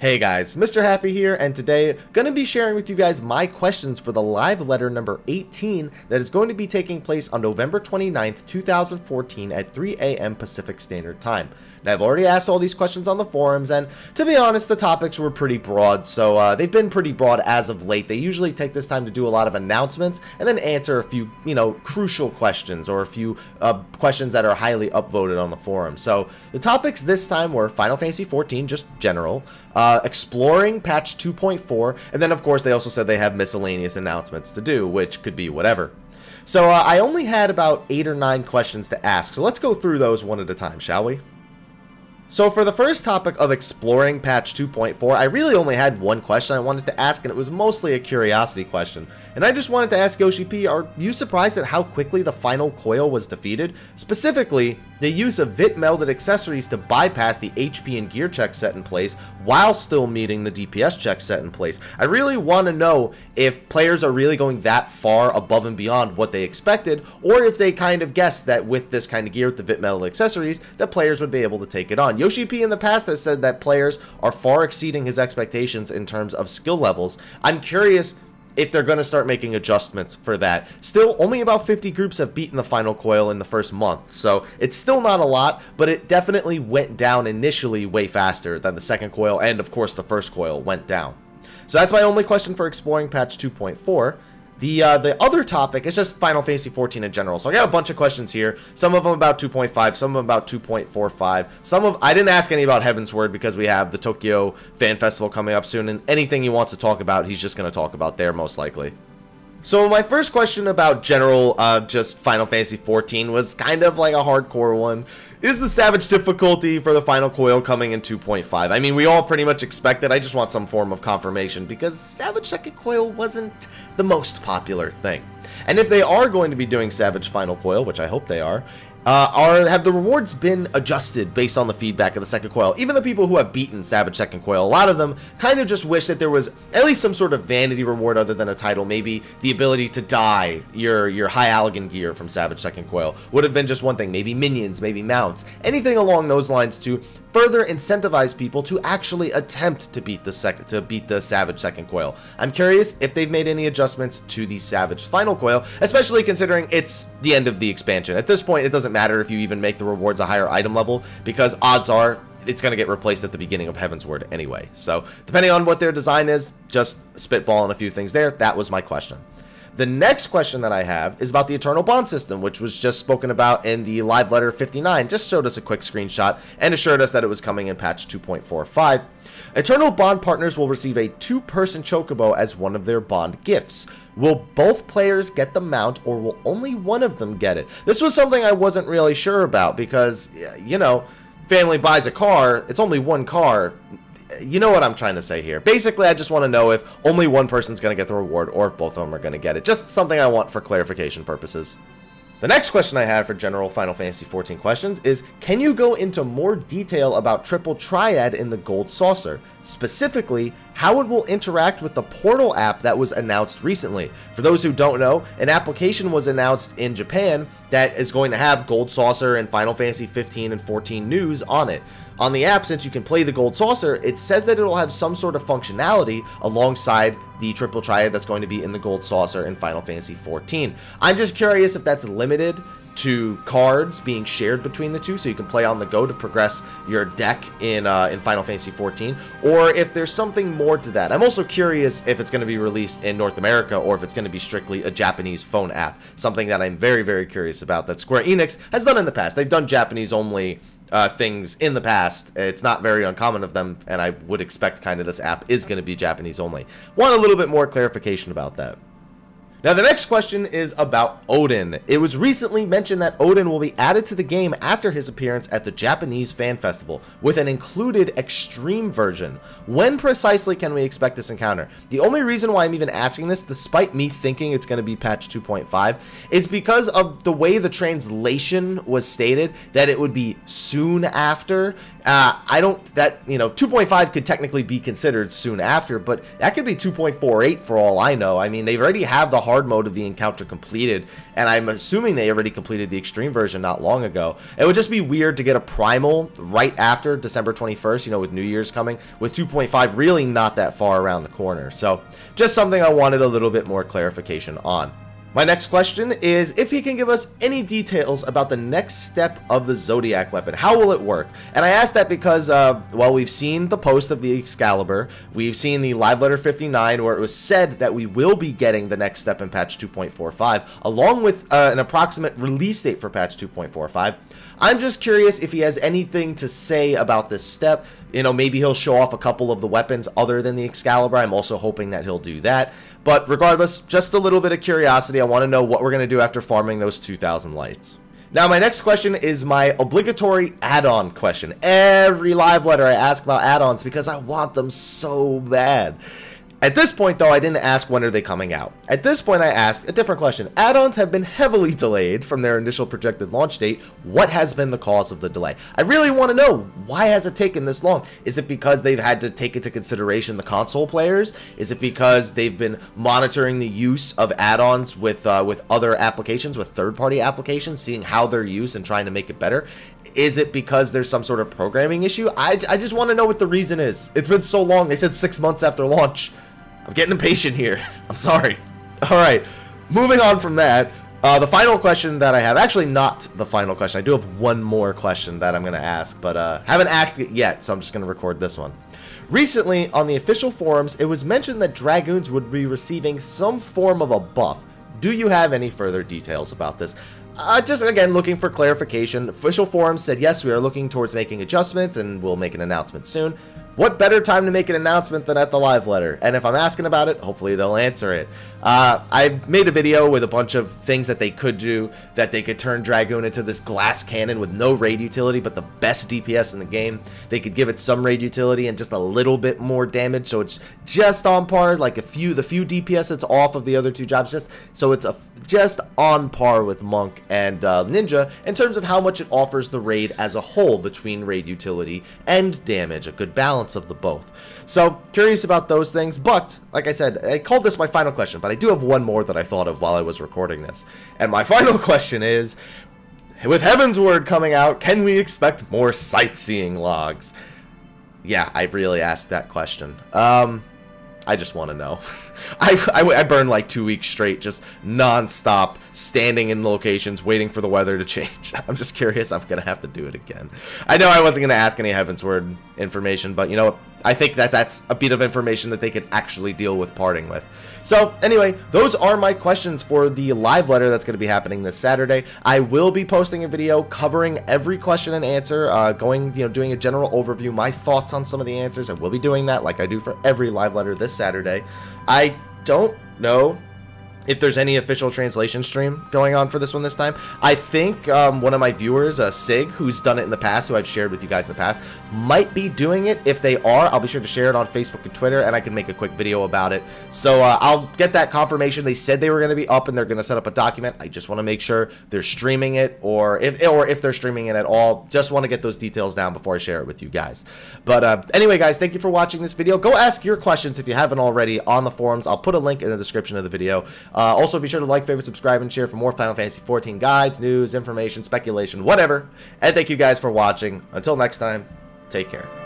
Hey guys, Mr. Happy here, and today going to be sharing with you guys my questions for the live letter number 18 that is going to be taking place on November 29th, 2014 at 3 a.m. Pacific Standard Time. Now, I've already asked all these questions on the forums, and to be honest, the topics were pretty broad, so they've been pretty broad as of late. They usually take this time to do a lot of announcements and then answer a few, crucial questions or a few questions that are highly upvoted on the forum. So the topics this time were Final Fantasy XIV, just general, exploring patch 2.4, and then of course they also said they have miscellaneous announcements to do, which could be whatever. So I only had about 8 or 9 questions to ask, so let's go through those one at a time, shall we? So for the first topic of exploring patch 2.4, I really only had one question I wanted to ask, and it was mostly a curiosity question. And I just wanted to ask Yoshi P, are you surprised at how quickly the final coil was defeated? Specifically, the use of VIT melded accessories to bypass the HP and gear check set in place while still meeting the DPS check set in place. I really want to know if players are really going that far above and beyond what they expected, or if they kind of guessed that with this kind of gear, with the VIT melded accessories, that players would be able to take it on. Yoshi P in the past has said that players are far exceeding his expectations in terms of skill levels. I'm curious if they're going to start making adjustments for that. Still, only about 50 groups have beaten the final coil in the first month, so it's still not a lot, but it definitely went down initially way faster than the second coil, and of course the first coil went down. So that's my only question for exploring patch 2.4. The other topic is just Final Fantasy XIV in general. So I got a bunch of questions here. Some of them about 2.5, some of them about 2.45. I didn't ask any about Heavensward because we have the Tokyo Fan Festival coming up soon, and anything he wants to talk about, he's just going to talk about there most likely. So my first question about general, just Final Fantasy XIV was kind of like a hardcore one. Is the Savage difficulty for the final coil coming in 2.5? I mean, we all pretty much expect it. I just want some form of confirmation because Savage second coil wasn't the most popular thing. And if they are going to be doing Savage final coil, which I hope they are, have the rewards been adjusted based on the feedback of the second coil? Even the people who have beaten Savage second coil, a lot of them kind of just wish that there was at least some sort of vanity reward other than a title. Maybe the ability to dye your high Allegan gear from Savage second coil would have been just one thing. Maybe minions, maybe mounts, anything along those lines to further incentivize people to actually attempt to beat the Savage second coil. I'm curious if they've made any adjustments to the Savage final coil, especially considering it's the end of the expansion. At this point, it doesn't matter if you even make the rewards a higher item level, because odds are it's going to get replaced at the beginning of Heavensward anyway. So depending on what their design is, just spitballing a few things there. That was my question. The next question that I have is about the Eternal Bond system, which was just spoken about in the live letter 59. Just showed us a quick screenshot and assured us that it was coming in patch 2.45. Eternal Bond partners will receive a 2-person chocobo as one of their bond gifts. Will both players get the mount, or will only one of them get it? This was something I wasn't really sure about because, family buys a car, it's only one car. You know what I'm trying to say here. Basically, I just want to know if only one person's going to get the reward or if both of them are going to get it. Just something I want for clarification purposes. The next question I have for general Final Fantasy XIV questions is, can you go into more detail about Triple Triad in the Gold Saucer? Specifically, how it will interact with the Portal app that was announced recently. For those who don't know, an application was announced in Japan that is going to have Gold Saucer and Final Fantasy 15 and 14 news on it. On the app, since you can play the Gold Saucer, it says that it will have some sort of functionality alongside the Triple Triad that's going to be in the Gold Saucer in Final Fantasy 14. I'm just curious if that's limited to cards being shared between the two, so you can play on the go to progress your deck in Final Fantasy 14, or if there's something more to that. I'm also curious if it's going to be released in North America or if it's going to be strictly a Japanese phone app, something that I'm very, very curious about that Square Enix has done in the past. They've done Japanese only things in the past. It's not very uncommon of them, and I would expect kind of this app is going to be Japanese only. Want a little bit more clarification about that. Now, the next question is about Odin. It was recently mentioned that Odin will be added to the game after his appearance at the Japanese Fan Festival, with an included extreme version. When precisely can we expect this encounter? The only reason why I'm even asking this, despite me thinking it's going to be patch 2.5, is because of the way the translation was stated, that it would be soon after. 2.5 could technically be considered soon after, but that could be 2.48 for all I know. I mean, they already have the hard mode of the encounter completed, and I'm assuming they already completed the extreme version not long ago. It would just be weird to get a primal right after December 21st, you know, with New Year's coming, with 2.5 really not that far around the corner. So just something I wanted a little bit more clarification on. My next question is if he can give us any details about the next step of the Zodiac weapon. How will it work? And I asked that because, well, we've seen the post of the Excalibur. We've seen the live letter 59 where it was said that we will be getting the next step in patch 2.45, along with an approximate release date for patch 2.45. I'm just curious if he has anything to say about this step. You know, maybe he'll show off a couple of the weapons other than the Excalibur. I'm also hoping that he'll do that. But regardless, just a little bit of curiosity. I want to know what we're going to do after farming those 2,000 lights. Now, my next question is my obligatory add-on question. Every live letter I ask about add-ons because I want them so bad. At this point, though, I didn't ask when are they coming out. At this point, I asked a different question. Add-ons have been heavily delayed from their initial projected launch date. What has been the cause of the delay? I really want to know, why has it taken this long? Is it because they've had to take into consideration the console players? Is it because they've been monitoring the use of add-ons with other applications, with third-party applications, seeing how they're used and trying to make it better? Is it because there's some sort of programming issue? I just want to know what the reason is. It's been so long. They said 6 months after launch. I'm getting impatient here. I'm sorry. All right, moving on from that, the final question that I have, actually not the final question. I do have one more question that I'm going to ask, but haven't asked it yet, so I'm just going to record this one. Recently, on the official forums, it was mentioned that Dragoons would be receiving some form of a buff. Do you have any further details about this? Just, again, looking for clarification. Official forums said, yes, we are looking towards making adjustments, and we'll make an announcement soon. What better time to make an announcement than at the live letter? And if I'm asking about it, hopefully they'll answer it. I made a video with a bunch of things that they could do, that they could turn Dragoon into this glass cannon with no raid utility, but the best DPS in the game. They could give it some raid utility and just a little bit more damage, so it's just on par, like the few DPS that's off of the other two jobs, so it's just on par with Monk and Ninja in terms of how much it offers the raid as a whole between raid utility and damage, a good balance of the both. So curious about those things, but like I said, I called this my final question, but I do have one more that I thought of while I was recording this. And my final question is, with Heaven's Word coming out, can we expect more sightseeing logs? Yeah, I really asked that question. I just want to know. I burned like 2 weeks straight, just non-stop, standing in locations, waiting for the weather to change. I'm just curious. I'm going to have to do it again. I know I wasn't going to ask any Heaven's Word information, but you know, I think that that's a bit of information that they could actually deal with parting with. So anyway, those are my questions for the live letter that's going to be happening this Saturday. I will be posting a video covering every question and answer, doing a general overview, my thoughts on some of the answers. I will be doing that like I do for every live letter this Saturday. I don't know if there's any official translation stream going on for this one this time. I think one of my viewers, Sig, who's done it in the past, who I've shared with you guys in the past, might be doing it. If they are, I'll be sure to share it on Facebook and Twitter, and I can make a quick video about it. So I'll get that confirmation. They said they were going to be up and they're going to set up a document. I just want to make sure they're streaming it, or if they're streaming it at all. Just want to get those details down before I share it with you guys. But anyway, guys, thank you for watching this video. Go ask your questions if you haven't already on the forums. I'll put a link in the description of the video. Also, be sure to like, favorite, subscribe, and share for more Final Fantasy XIV guides, news, information, speculation, whatever. And thank you guys for watching. Until next time, take care.